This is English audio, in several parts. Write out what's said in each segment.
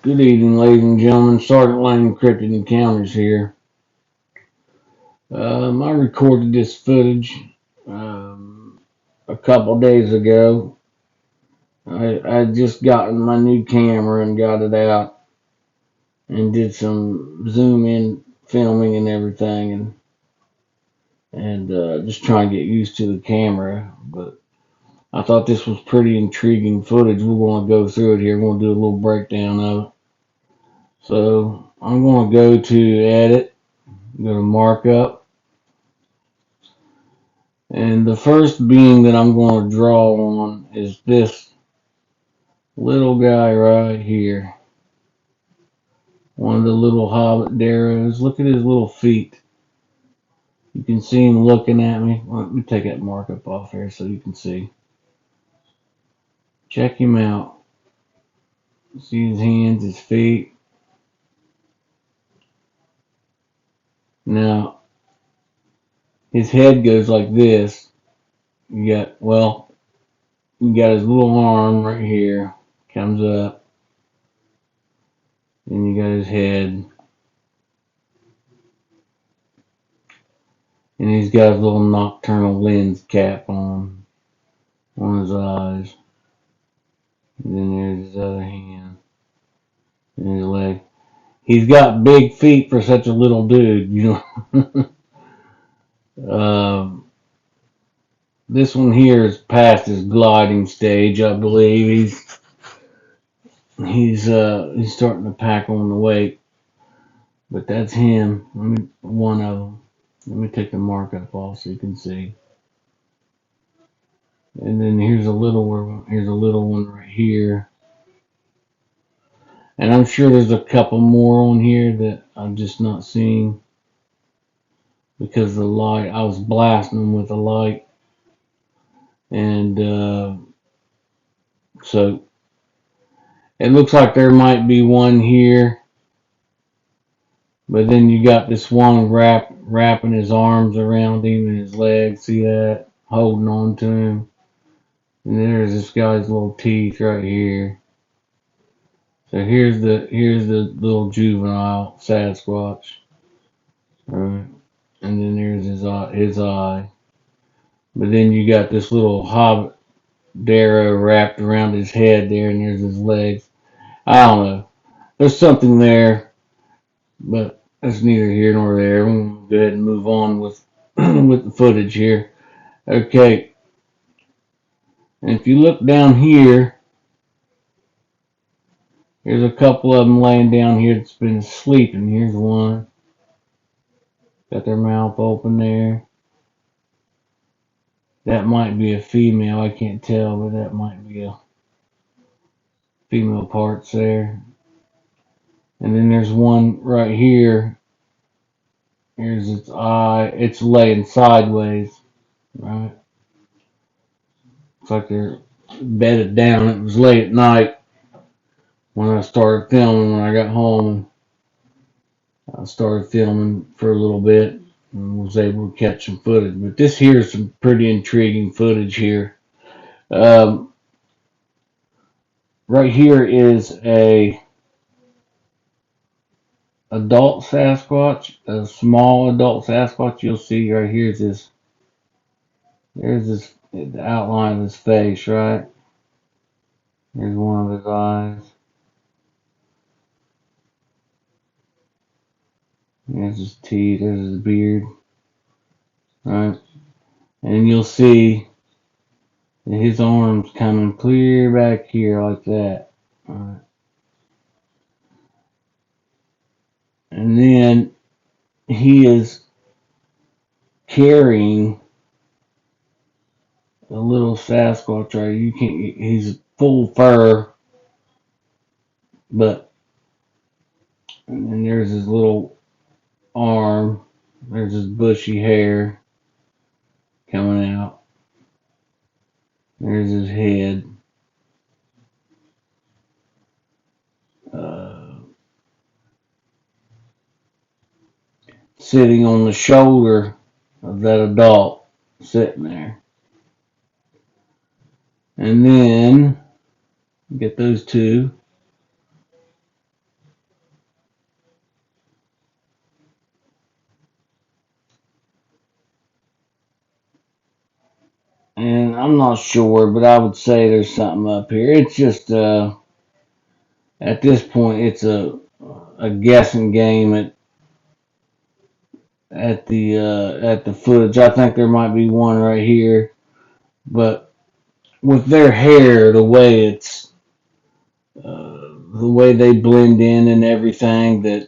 Good evening, ladies and gentlemen. Sergeant Lane Cryptid Encounters here. I recorded this footage um, a couple days ago. I just gotten my new camera and got it out and did some zoom in filming and everything, and just trying to get used to the camera. But I thought this was pretty intriguing footage. We're going to go through it here. We're going to do a little breakdown of it. So I'm going to go to edit, go to markup. And the first being that I'm going to draw on is this little guy right here. One of the little hobbit darrows. Look at his little feet. You can see him looking at me. Let me take that markup off here so you can see. Check him out. See his hands, his feet. Now, his head goes like this. You got his little arm right here. Comes up. Then you got his head. And he's got his little nocturnal lens cap on his eyes. And then there's his other hand and his leg. He's got big feet for such a little dude, you know. This one here is past his gliding stage, I believe. He's starting to pack on the weight, but that's him. One of them. Let me take the markup off so you can see. And then here's a little one right here. And I'm sure there's a couple more on here that I'm just not seeing because the light. I was blasting them with the light, and so it looks like there might be one here. But then you got this one wrapping his arms around him and his legs. See that? Holding on to him. And there's this guy's little teeth right here. So here's the little juvenile Sasquatch. Right. And then there's his eye. But then you got this little hobbit darrow wrapped around his head there, and there's his legs. I don't know. There's something there, but that's neither here nor there. We're gonna go ahead and move on with with the footage here. Okay. And if you look down here, there's a couple of them laying down here that's been sleeping. Here's one. Got their mouth open there. That might be a female. I can't tell, but that might be a female parts there. And then there's one right here. Here's its eye. It's laying sideways, right? Looks like they're bedded down. It was late at night when I started filming. When I got home, I started filming for a little bit and was able to catch some footage. But this here is some pretty intriguing footage here. Right here is a adult Sasquatch, a small adult Sasquatch. You'll see right here is this. There's this the outline of his face, right? Here's one of his eyes. There's his teeth. There's his beard, right? And you'll see his arms coming clear back here like that, right? And then he is carrying a little Sasquatch, right? You can't. He's full fur, but and then there's his little arm. There's his bushy hair coming out. There's his head. Sitting on the shoulder of that adult sitting there. And then get those two. I'm not sure, but I would say there's something up here. It's just at this point, it's a guessing game at the footage. I think there might be one right here, but with their hair, the way they blend in and everything, that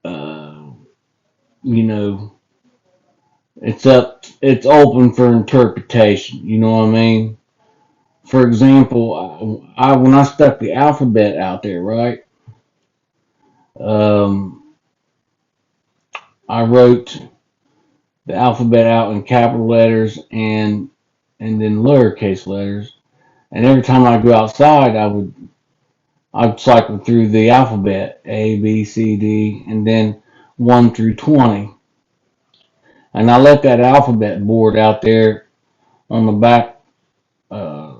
uh, you know, it's open for interpretation. You know what I mean? For example, I when I stuck the alphabet out there, right? Um, I wrote the alphabet out in capital letters and then lowercase letters. And every time I go outside, I'd cycle through the alphabet A, B, C, D, and then 1 through 20. And I let that alphabet board out there on the uh,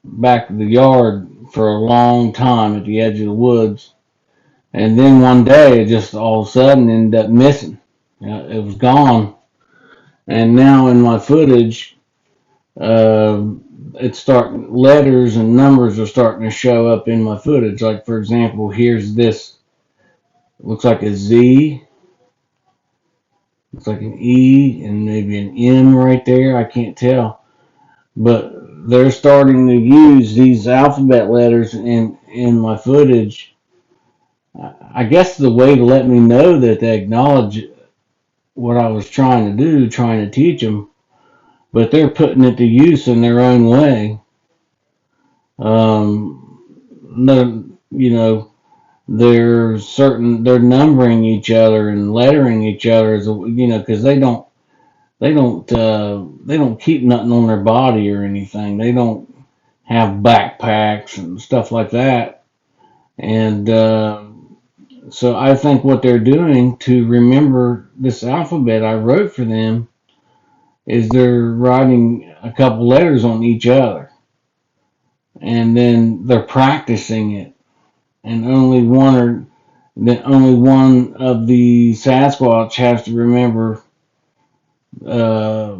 back of the yard for a long time at the edge of the woods. And then one day, it just all of a sudden ended up missing. It was gone. And now in my footage, uh, it's starting letters and numbers are starting to show up in my footage. Like for example, here's this looks like a Z, looks like an E, and maybe an M right there. I can't tell, but they're starting to use these alphabet letters in my footage. I guess the way to let me know that they acknowledge what I was trying to do, trying to teach them, but they're putting it to use in their own way. No, you know, they're numbering each other and lettering each other as because they don't keep nothing on their body or anything. They don't have backpacks and stuff like that. And so I think what they're doing to remember this alphabet I wrote for them is they're writing a couple letters on each other, and then they're practicing it, and only one of the Sasquatch has to remember uh,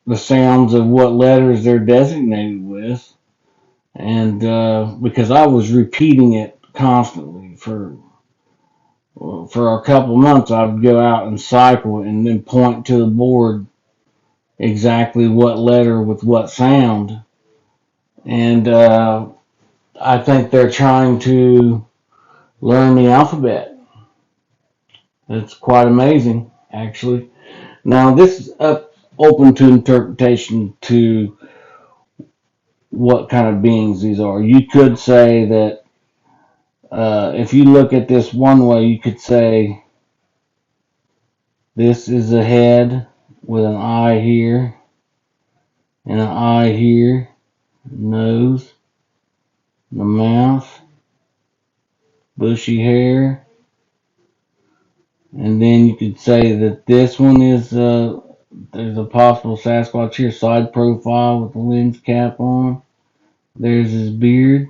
the sounds of what letters they're designated with, and because I was repeating it constantly for a couple months, I would go out and cycle and then point to the board exactly what letter with what sound, and I think they're trying to learn the alphabet. It's quite amazing, actually. Now, this is up open to interpretation to what kind of beings these are. You could say that if you look at this one way, you could say this is a head with an eye here and an eye here, nose, the mouth, bushy hair, and then you could say that this one is there's a possible Sasquatch here, side profile with the lens cap on. There's his beard.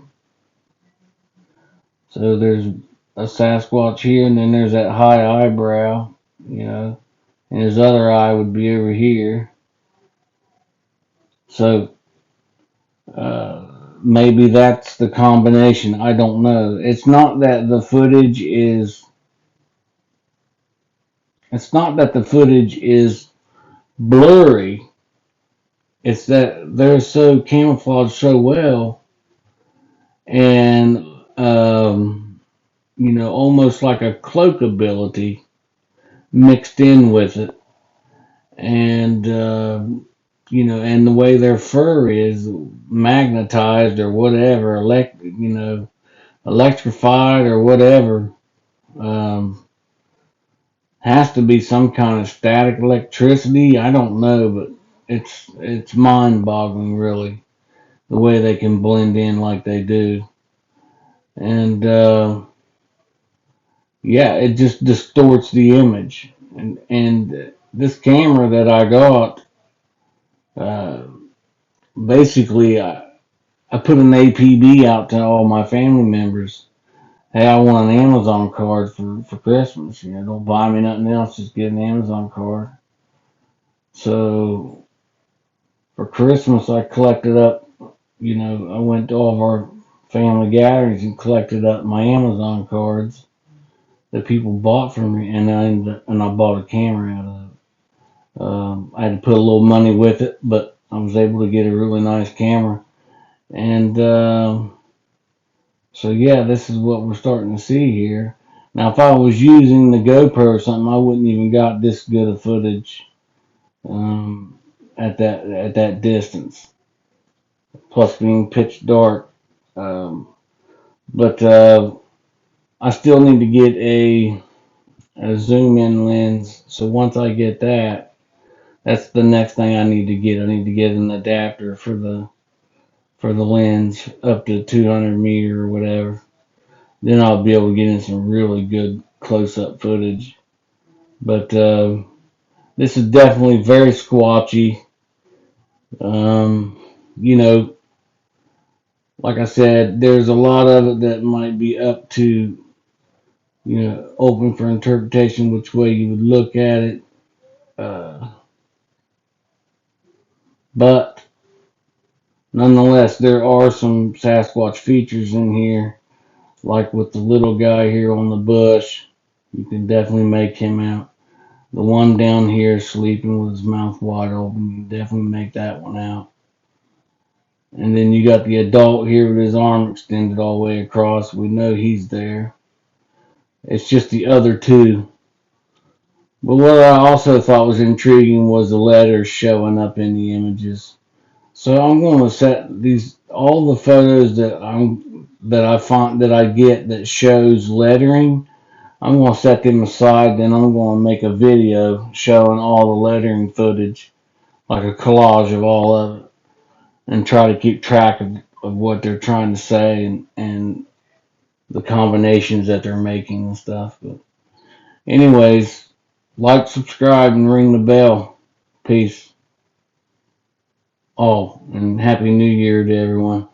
So there's a Sasquatch here, and then there's that high eyebrow, and his other eye would be over here. So maybe that's the combination. I don't know. It's not that the footage is. It's not that the footage is blurry. It's that they're so camouflaged so well, and almost like a cloak ability mixed in with it, and and the way their fur is magnetized or whatever, electrified or whatever, um, has to be some kind of static electricity. I don't know, but it's mind-boggling, really, the way they can blend in like they do, and yeah, it just distorts the image, and this camera that I got, uh, basically, I put an APB out to all my family members. Hey, I want an Amazon card for Christmas. Don't buy me nothing else. Just get an Amazon card. So for Christmas, I collected up, I went to all of our family gatherings and collected up my Amazon cards that people bought from me, and I bought a camera out of it. I had to put a little money with it, but I was able to get a really nice camera. And so yeah, this is what we're starting to see here. Now, if I was using the GoPro or something, I wouldn't even got this good of footage at that distance. Plus being pitch dark. But I still need to get a zoom in lens. So once I get that, that's the next thing I need to get. I need to get an adapter for the lens up to 200 meter or whatever. Then I'll be able to get in some really good close up footage. But this is definitely very squatchy. Um, you know, like I said, there's a lot of it that might be up to, open for interpretation which way you would look at it. Uh, but nonetheless, there are some Sasquatch features in here, like with the little guy here on the bush. You can definitely make him out. The one down here sleeping with his mouth wide open, you can definitely make that one out. And then you got the adult here with his arm extended all the way across. We know he's there. It's just the other two. But what I also thought was intriguing was the letters showing up in the images. So I'm going to set all the photos that I get that shows lettering. I'm going to set them aside. Then I'm going to make a video showing all the lettering footage, like a collage of all of it, and try to keep track of what they're trying to say and the combinations that they're making and stuff. But anyways, like, subscribe, and ring the bell. Peace. Oh, and Happy New Year to everyone.